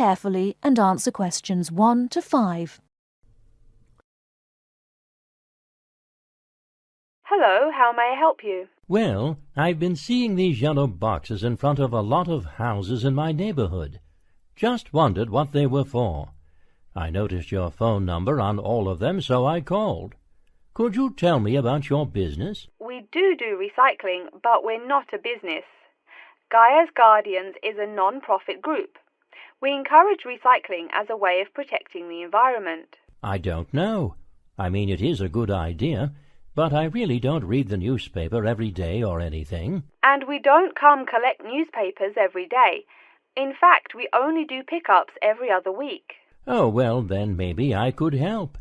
carefully and answer questions 1 to 5. Hello, how may I help you? Well, I've been seeing these yellow boxes in front of a lot of houses in my neighborhood. Just wondered what they were for. I noticed your phone number on all of them, so I called. Could you tell me about your business? We do recycling, but we're not a business. Gaia's Guardians is a non-profit group. We encourage recycling as a way of protecting the environment. I don't know. I mean, it is a good idea, but I really don't read the newspaper every day or anything. And we don't come collect newspapers every day. In fact, we only do pickups every other week. Oh, well, then maybe I could help.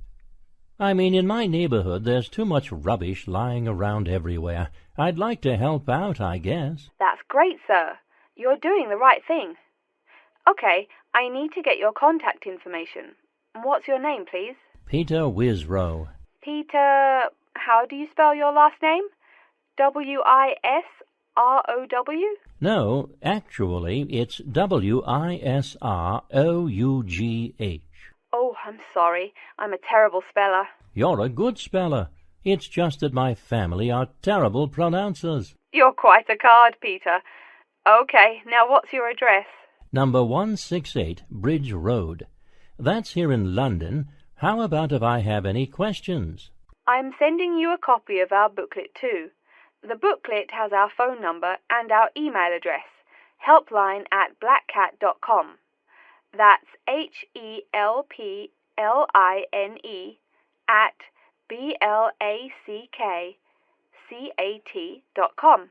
I mean, in my neighborhood there's too much rubbish lying around everywhere. I'd like to help out, I guess. That's great, sir. You're doing the right thing. Okay, I need to get your contact information. What's your name, please? Peter Wisrow. Peter, how do you spell your last name? Wisrow? No, actually, it's Wisrough. Oh, I'm sorry. I'm a terrible speller. You're a good speller. It's just that my family are terrible pronouncers. You're quite a card, Peter. Okay, now what's your address? Number 168 Bridge Road. That's here in London. How about if I have any questions? I'm sending you a copy of our booklet too. The booklet has our phone number and our email address, helpline@blackcat.com. That's HELPLINE at BLACKCAT.com.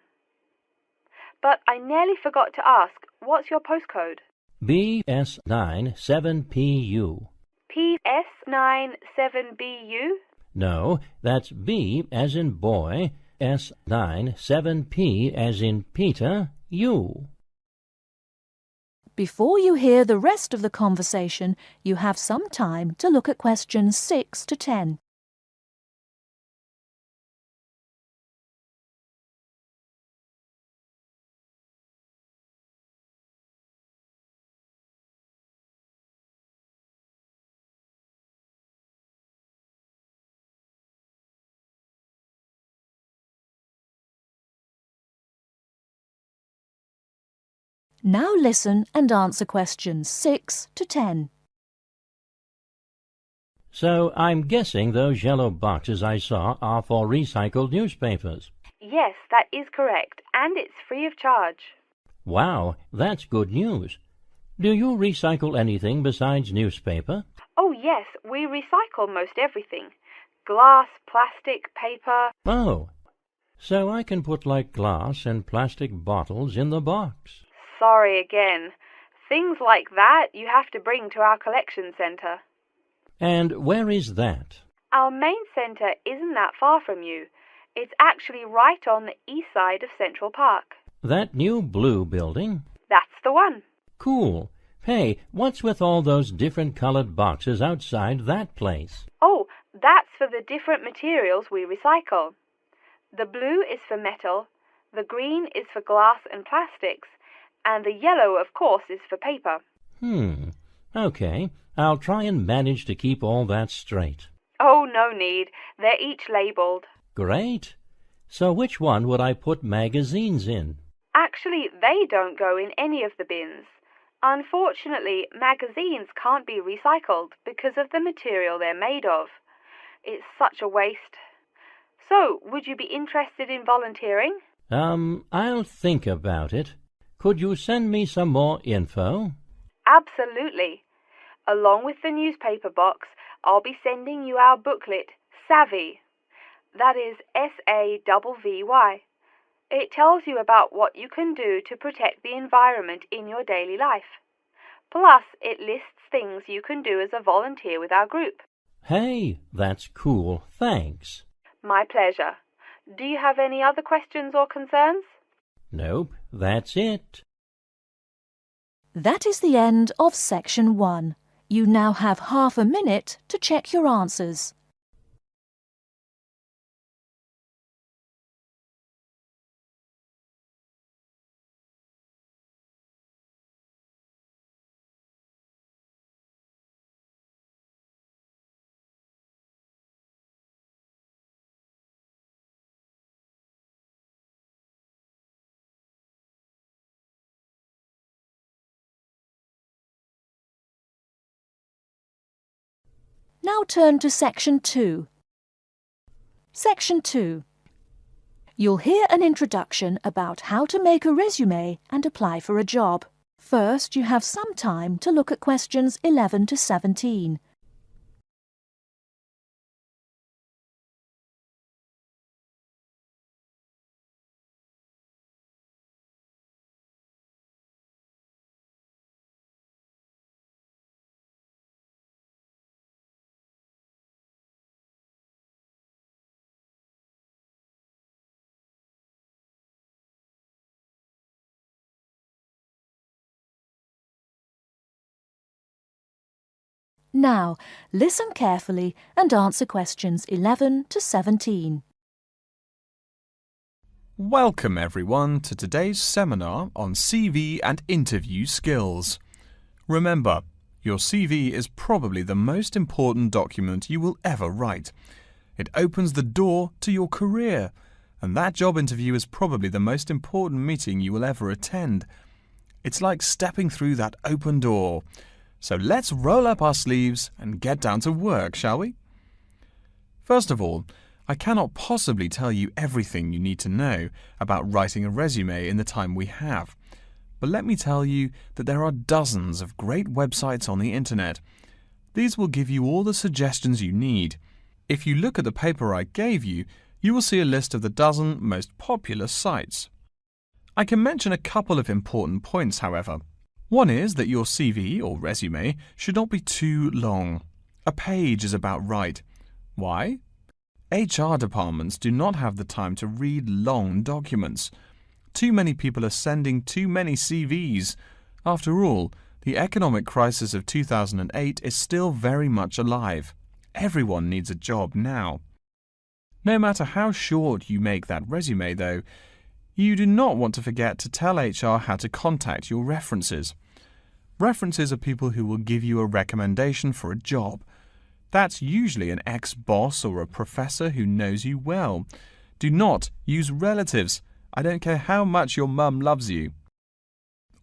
But I nearly forgot to ask, what's your postcode? BS9 7PU. PS9 7BU? No, that's B as in boy, S9 7P as in Peter, U. Before you hear the rest of the conversation, you have some time to look at questions 6 to 10. Now listen and answer questions 6 to 10. So I'm guessing those yellow boxes I saw are for recycled newspapers. Yes, that is correct, and it's free of charge. Wow, that's good news. Do you recycle anything besides newspaper? Oh yes, we recycle most everything. Glass, plastic, paper. Oh, so I can put like glass and plastic bottles in the box. Sorry again. Things like that you have to bring to our collection centre. And where is that? Our main centre isn't that far from you. It's actually right on the east side of Central Park. That new blue building? That's the one. Cool. Hey, what's with all those different colored boxes outside that place? Oh, that's for the different materials we recycle. The blue is for metal, the green is for glass and plastics, and the yellow, of course, is for paper. Okay. I'll try and manage to keep all that straight. Oh, no need. They're each labelled. Great. So which one would I put magazines in? Actually, they don't go in any of the bins. Unfortunately, magazines can't be recycled because of the material they're made of. It's such a waste. So, would you be interested in volunteering? I'll think about it. Could you send me some more info? Absolutely. Along with the newspaper box, I'll be sending you our booklet, Savvy. That is SAVVY. It tells you about what you can do to protect the environment in your daily life. Plus, it lists things you can do as a volunteer with our group. Hey, that's cool. Thanks. My pleasure. Do you have any other questions or concerns? Nope, that's it. That is the end of section 1. You now have half a minute to check your answers. Now turn to Section 2. Section 2. You'll hear an introduction about how to make a resume and apply for a job. First, you have some time to look at questions 11 to 17. Now, listen carefully and answer questions 11 to 17. Welcome everyone to today's seminar on CV and interview skills. Remember, your CV is probably the most important document you will ever write. It opens the door to your career, and that job interview is probably the most important meeting you will ever attend. It's like stepping through that open door. So let's roll up our sleeves and get down to work, shall we? First of all, I cannot possibly tell you everything you need to know about writing a resume in the time we have. But let me tell you that there are dozens of great websites on the internet. These will give you all the suggestions you need. If you look at the paper I gave you, you will see a list of the dozen most popular sites. I can mention a couple of important points, however. One is that your CV or resume should not be too long. A page is about right. Why? HR departments do not have the time to read long documents. Too many people are sending too many CVs. After all, the economic crisis of 2008 is still very much alive. Everyone needs a job now. No matter how short you make that resume, though, you do not want to forget to tell HR how to contact your references. References are people who will give you a recommendation for a job. That's usually an ex-boss or a professor who knows you well. Do not use relatives. I don't care how much your mum loves you.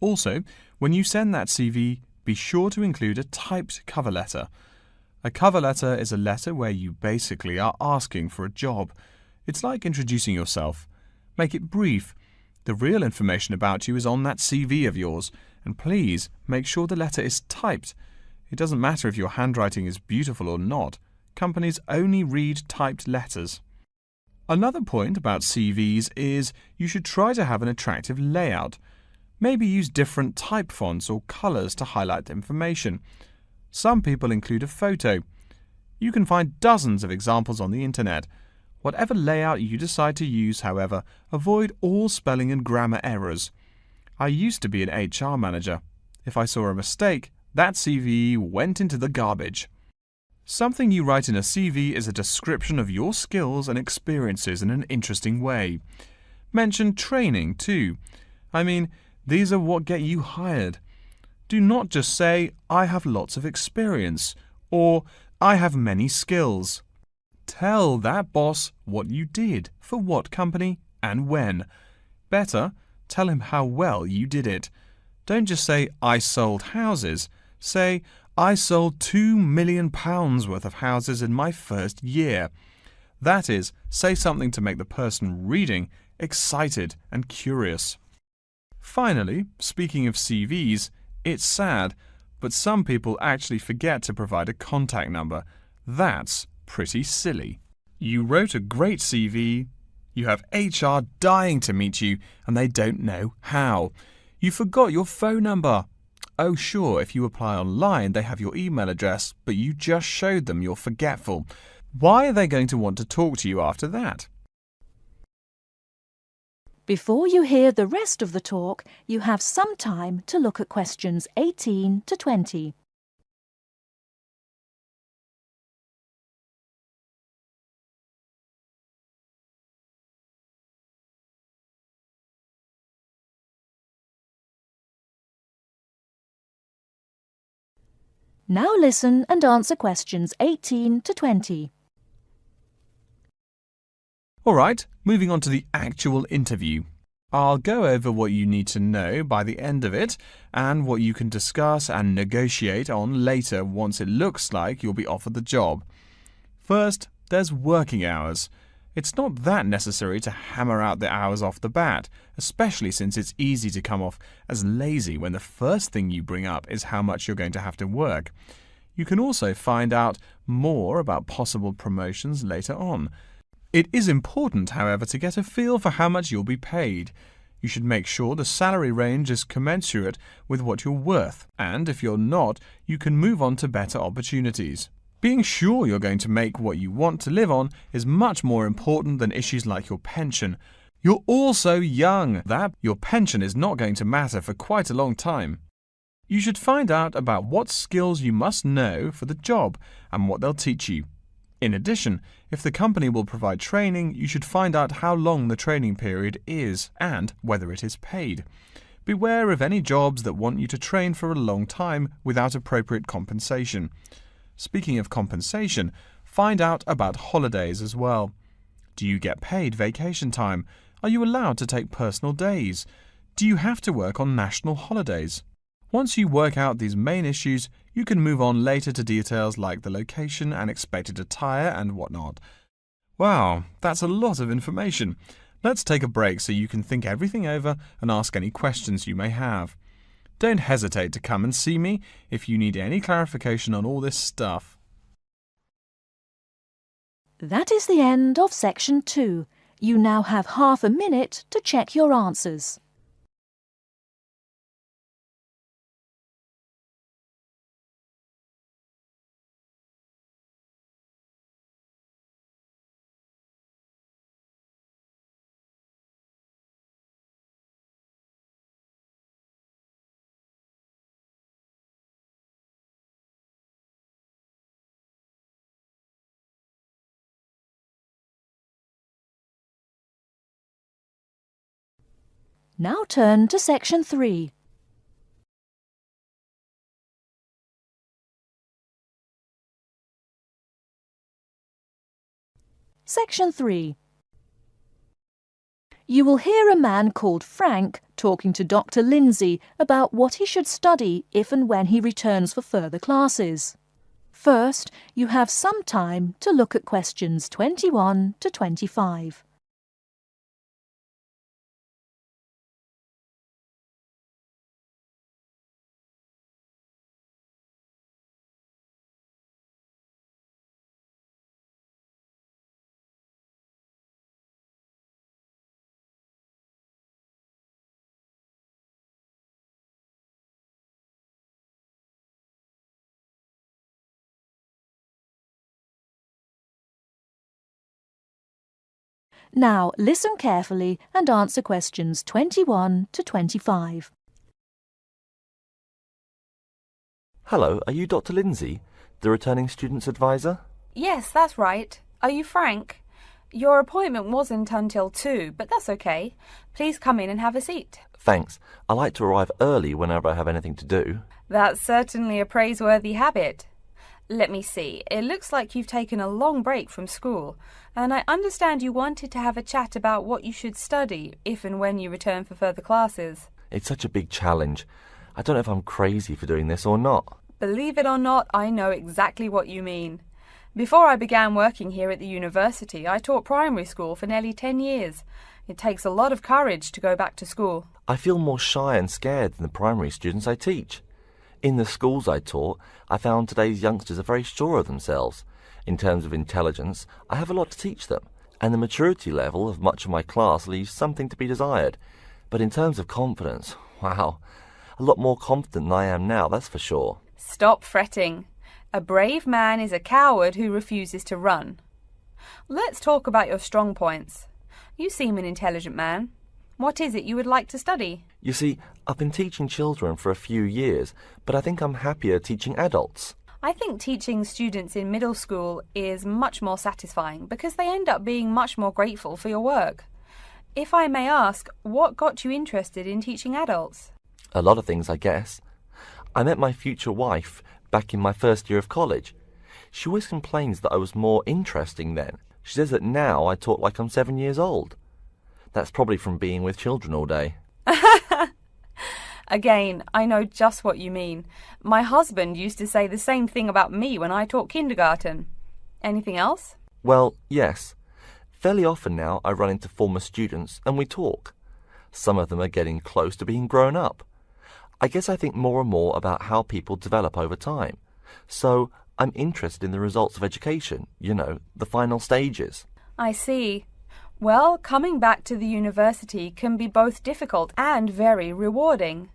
Also, when you send that CV, be sure to include a typed cover letter. A cover letter is a letter where you basically are asking for a job. It's like introducing yourself. Make it brief. The real information about you is on that CV of yours, and please make sure the letter is typed. It doesn't matter if your handwriting is beautiful or not. Companies only read typed letters. Another point about CVs is you should try to have an attractive layout. Maybe use different type fonts or colors to highlight information. Some people include a photo. You can find dozens of examples on the internet. Whatever layout you decide to use, however, avoid all spelling and grammar errors. I used to be an HR manager. If I saw a mistake, that CV went into the garbage. Something you write in a CV is a description of your skills and experiences in an interesting way. Mention training too. I mean, these are what get you hired. Do not just say, I have lots of experience, or I have many skills. Tell that boss what you did, for what company, and when. Better, tell him how well you did it. Don't just say, I sold houses. Say, I sold £2 million worth of houses in my first year. That is, say something to make the person reading excited and curious. Finally, speaking of CVs, it's sad, but some people actually forget to provide a contact number. That's pretty silly. You wrote a great CV, you have HR dying to meet you, and they don't know how. You forgot your phone number. Oh sure, if you apply online, they have your email address, but you just showed them you're forgetful. Why are they going to want to talk to you after that? Before you hear the rest of the talk, you have some time to look at questions 18 to 20. Now listen and answer questions 18 to 20. Alright, moving on to the actual interview. I'll go over what you need to know by the end of it and what you can discuss and negotiate on later once it looks like you'll be offered the job. First, there's working hours. It's not that necessary to hammer out the hours off the bat, especially since it's easy to come off as lazy when the first thing you bring up is how much you're going to have to work. You can also find out more about possible promotions later on. It is important, however, to get a feel for how much you'll be paid. You should make sure the salary range is commensurate with what you're worth, and if you're not, you can move on to better opportunities. Being sure you're going to make what you want to live on is much more important than issues like your pension. You're also young, that your pension is not going to matter for quite a long time. You should find out about what skills you must know for the job and what they'll teach you. In addition, if the company will provide training, you should find out how long the training period is and whether it is paid. Beware of any jobs that want you to train for a long time without appropriate compensation. Speaking of compensation, find out about holidays as well. Do you get paid vacation time? Are you allowed to take personal days? Do you have to work on national holidays? Once you work out these main issues, you can move on later to details like the location and expected attire and whatnot. Wow, that's a lot of information. Let's take a break so you can think everything over and ask any questions you may have. Don't hesitate to come and see me if you need any clarification on all this stuff. That is the end of Section 2. You now have half a minute to check your answers. Now turn to Section 3. Section 3. You will hear a man called Frank talking to Dr. Lindsay about what he should study if and when he returns for further classes. First, you have some time to look at questions 21 to 25. Now listen carefully and answer questions 21 to 25. Hello, are you Dr. Lindsay, the returning student's advisor? Yes, that's right. Are you Frank? Your appointment wasn't until 2, but that's okay. Please come in and have a seat. Thanks. I like to arrive early whenever I have anything to do. That's certainly a praiseworthy habit. Let me see. It looks like you've taken a long break from school, and I understand you wanted to have a chat about what you should study if and when you return for further classes. It's such a big challenge. I don't know if I'm crazy for doing this or not. Believe it or not, I know exactly what you mean. Before I began working here at the university, I taught primary school for nearly 10 years. It takes a lot of courage to go back to school. I feel more shy and scared than the primary students I teach. In the schools I taught, I found today's youngsters are very sure of themselves. In terms of intelligence, I have a lot to teach them, and the maturity level of much of my class leaves something to be desired. But in terms of confidence, wow, a lot more confident than I am now, that's for sure. Stop fretting. A brave man is a coward who refuses to run. Let's talk about your strong points. You seem an intelligent man. What is it you would like to study? You see, I've been teaching children for a few years, but I think I'm happier teaching adults. I think teaching students in middle school is much more satisfying because they end up being much more grateful for your work. If I may ask, what got you interested in teaching adults? A lot of things, I guess. I met my future wife back in my first year of college. She always complains that I was more interesting then. She says that now I talk like I'm 7 years old. That's probably from being with children all day. Again, I know just what you mean. My husband used to say the same thing about me when I taught kindergarten. Anything else? Well, yes. Fairly often now I run into former students and we talk. Some of them are getting close to being grown up. I guess I think more and more about how people develop over time. So I'm interested in the results of education, the final stages. I see. Well, coming back to the university can be both difficult and very rewarding.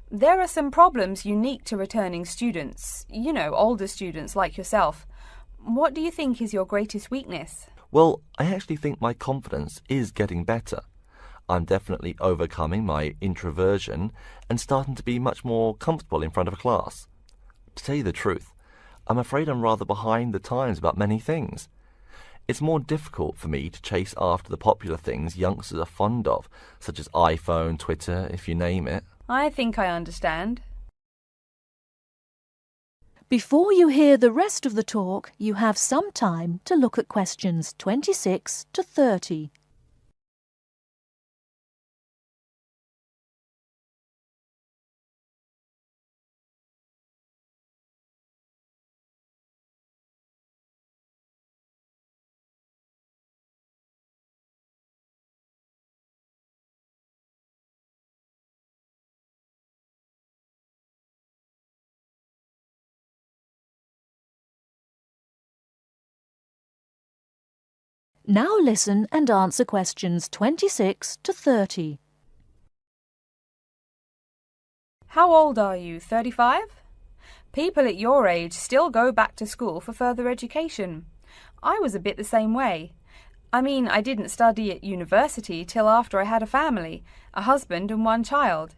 There are some problems unique to returning students, older students like yourself. What do you think is your greatest weakness? Well, I actually think my confidence is getting better. I'm definitely overcoming my introversion and starting to be much more comfortable in front of a class. To tell you the truth, I'm afraid I'm rather behind the times about many things. It's more difficult for me to chase after the popular things youngsters are fond of, such as iPhone, Twitter, if you name it. I think I understand. Before you hear the rest of the talk, you have some time to look at questions 26 to 30. Now listen and answer questions 26 to 30. How old are you? 35? People at your age still go back to school for further education. I was a bit the same way. I mean, I didn't study at university till after I had a family, a husband and one child.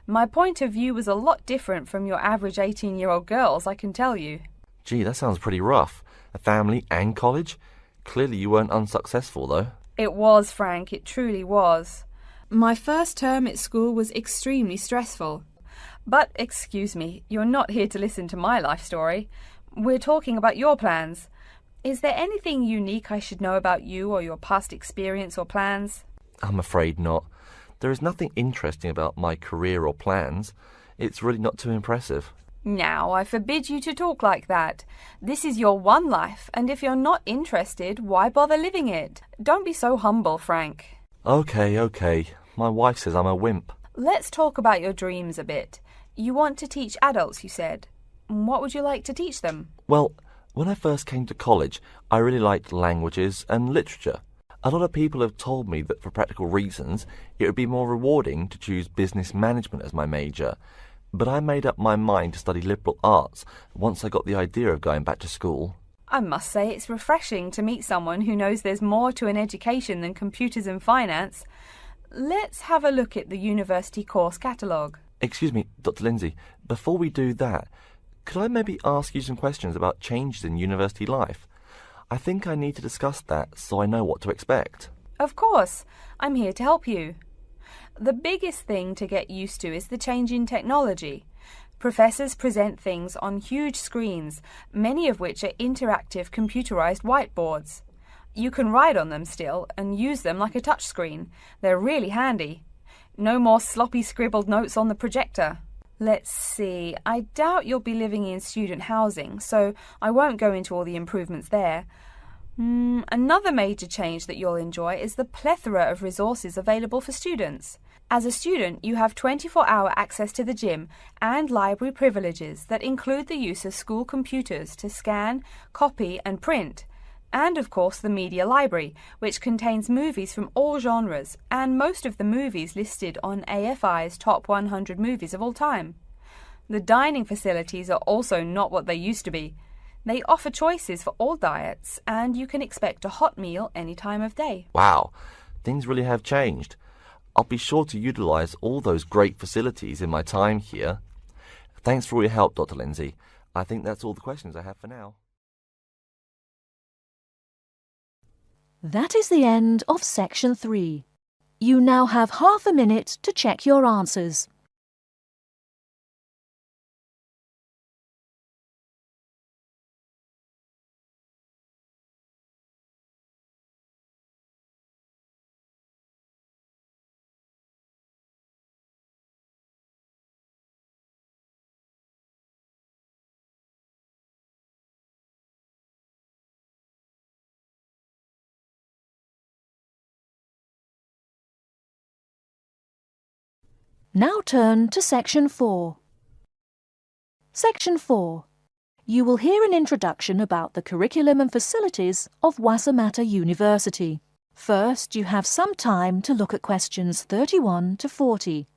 My point of view was a lot different from your average 18-year-old girls, I can tell you. Gee, that sounds pretty rough. A family and college? Clearly you weren't unsuccessful, though. It was, Frank, it truly was. My first term at school was extremely stressful. But, excuse me, you're not here to listen to my life story. We're talking about your plans. Is there anything unique I should know about you or your past experience or plans? I'm afraid not. There is nothing interesting about my career or plans. It's really not too impressive. Now, I forbid you to talk like that. This is your one life, and if you're not interested, why bother living it? Don't be so humble, Frank. Okay. My wife says I'm a wimp. Let's talk about your dreams a bit. You want to teach adults, you said. What would you like to teach them? Well, when I first came to college, I really liked languages and literature. A lot of people have told me that for practical reasons, it would be more rewarding to choose business management as my major. But I made up my mind to study liberal arts once I got the idea of going back to school. I must say it's refreshing to meet someone who knows there's more to an education than computers and finance. Let's have a look at the university course catalogue. Excuse me, Dr. Lindsay, before we do that, could I maybe ask you some questions about changes in university life? I think I need to discuss that so I know what to expect. Of course, I'm here to help you. The biggest thing to get used to is the change in technology. Professors present things on huge screens, many of which are interactive computerized whiteboards. You can write on them still and use them like a touchscreen. They're really handy. No more sloppy scribbled notes on the projector. Let's see, I doubt you'll be living in student housing, so I won't go into all the improvements there. Another major change that you'll enjoy is the plethora of resources available for students. As a student, you have 24-hour access to the gym and library privileges that include the use of school computers to scan, copy and print. And of course the media library, which contains movies from all genres and most of the movies listed on AFI's top 100 movies of all time. The dining facilities are also not what they used to be. They offer choices for all diets and you can expect a hot meal any time of day. Wow, things really have changed. I'll be sure to utilise all those great facilities in my time here. Thanks for all your help, Dr. Lindsay. I think that's all the questions I have for now. That is the end of section 3. You now have half a minute to check your answers. Now turn to Section 4. Section 4. You will hear an introduction about the curriculum and facilities of Wasamata University. First, you have some time to look at questions 31 to 40.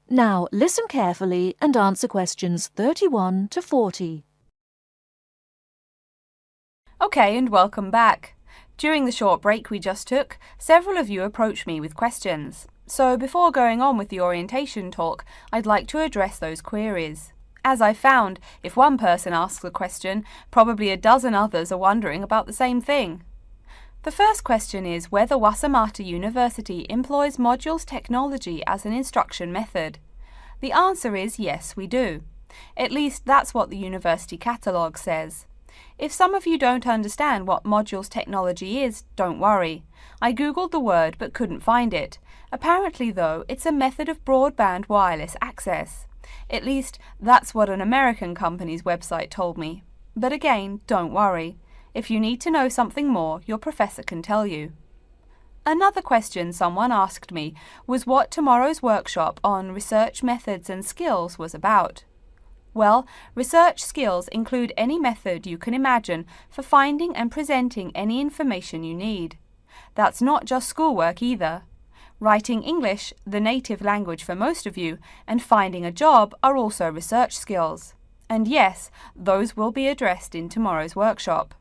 Now listen carefully and answer questions 31 to 40. Okay, and welcome back. During the short break we just took, several of you approached me with questions. So before going on with the orientation talk, I'd like to address those queries. As I found, if one person asks a question, probably a dozen others are wondering about the same thing. The first question is whether Wasamata University employs modules technology as an instruction method. The answer is yes, we do. At least that's what the university catalogue says. If some of you don't understand what modules technology is, don't worry. I googled the word but couldn't find it. Apparently though, it's a method of broadband wireless access. At least that's what an American company's website told me. But again, don't worry. If you need to know something more, your professor can tell you. Another question someone asked me was what tomorrow's workshop on research methods and skills was about. Well, research skills include any method you can imagine for finding and presenting any information you need. That's not just schoolwork either. Writing English, the native language for most of you, and finding a job are also research skills. And yes, those will be addressed in tomorrow's workshop.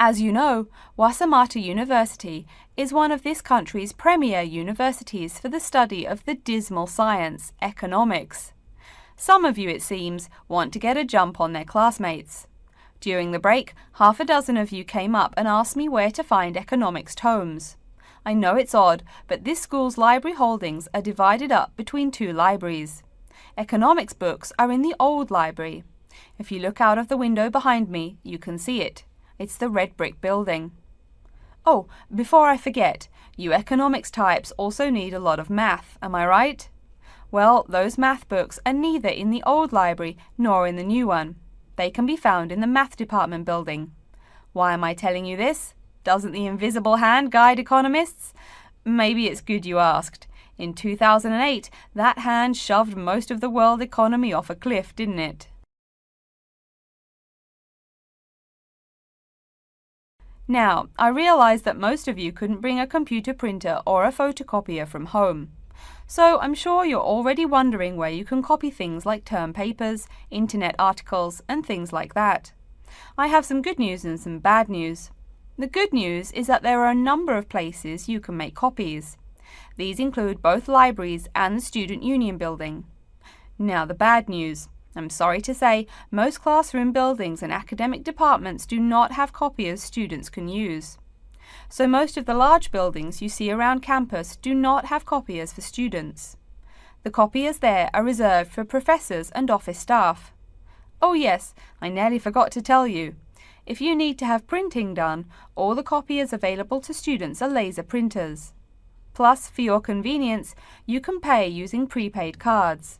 As you know, Wasamata University is one of this country's premier universities for the study of the dismal science, economics. Some of you, it seems, want to get a jump on their classmates. During the break, half a dozen of you came up and asked me where to find economics tomes. I know it's odd, but this school's library holdings are divided up between two libraries. Economics books are in the old library. If you look out of the window behind me, you can see it. It's the red brick building. Oh, before I forget, you economics types also need a lot of math, am I right? Well, those math books are neither in the old library nor in the new one. They can be found in the math department building. Why am I telling you this? Doesn't the invisible hand guide economists? Maybe it's good you asked. In 2008, that hand shoved most of the world economy off a cliff, didn't it? Now, I realize that most of you couldn't bring a computer printer or a photocopier from home. So I'm sure you're already wondering where you can copy things like term papers, internet articles, and things like that. I have some good news and some bad news. The good news is that there are a number of places you can make copies. These include both libraries and the Student Union building. Now the bad news. I'm sorry to say, most classroom buildings and academic departments do not have copiers students can use. So most of the large buildings you see around campus do not have copiers for students. The copiers there are reserved for professors and office staff. Oh yes, I nearly forgot to tell you. If you need to have printing done, all the copiers available to students are laser printers. Plus, for your convenience, you can pay using prepaid cards.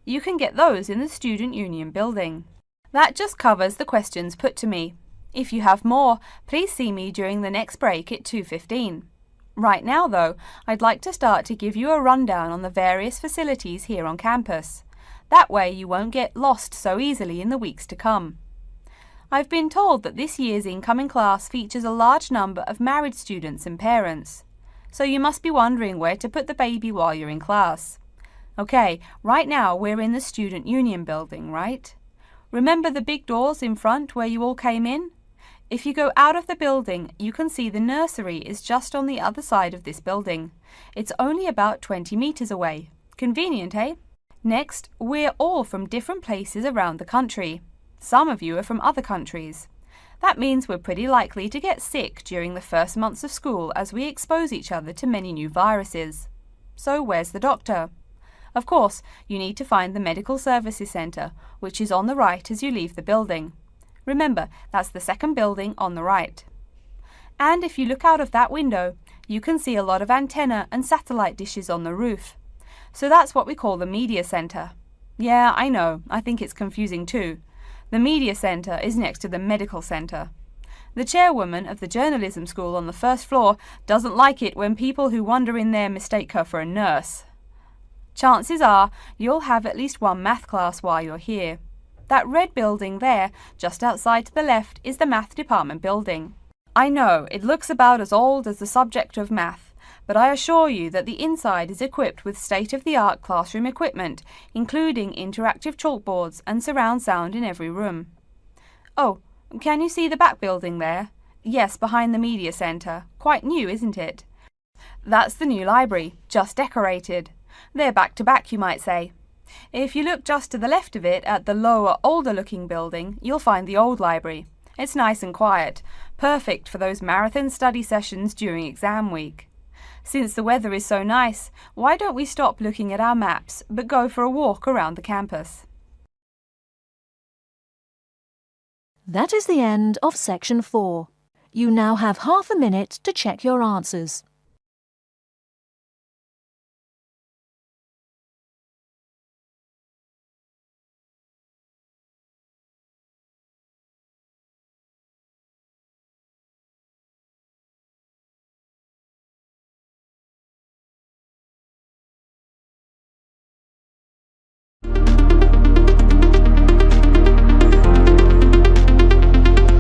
You can get those in the Student Union building. That just covers the questions put to me. If you have more, please see me during the next break at 2:15. Right now, though, I'd like to start to give you a rundown on the various facilities here on campus. That way you won't get lost so easily in the weeks to come. I've been told that this year's incoming class features a large number of married students and parents. So you must be wondering where to put the baby while you're in class. Okay, right now we're in the Student Union building, right? Remember the big doors in front where you all came in? If you go out of the building, you can see the nursery is just on the other side of this building. It's only about 20 meters away. Convenient, eh? Next, we're all from different places around the country. Some of you are from other countries. That means we're pretty likely to get sick during the first months of school as we expose each other to many new viruses. So where's the doctor? Of course, you need to find the Medical Services Centre, which is on the right as you leave the building. Remember, that's the second building on the right. And if you look out of that window, you can see a lot of antenna and satellite dishes on the roof. So that's what we call the Media Centre. Yeah, I know, I think it's confusing too. The Media Centre is next to the Medical Centre. The chairwoman of the journalism school on the first floor doesn't like it when people who wander in there mistake her for a nurse. Chances are you'll have at least one math class while you're here. That red building there, just outside to the left, is the math department building. I know, it looks about as old as the subject of math, but I assure you that the inside is equipped with state-of-the-art classroom equipment, including interactive chalkboards and surround sound in every room. Oh, can you see the back building there? Yes, behind the Media Centre. Quite new, isn't it? That's the new library, just decorated. They're back to back, you might say. If you look just to the left of it at the lower, older-looking building, you'll find the old library. It's nice and quiet, perfect for those marathon study sessions during exam week. Since the weather is so nice, why don't we stop looking at our maps but go for a walk around the campus? That is the end of section 4. You now have half a minute to check your answers.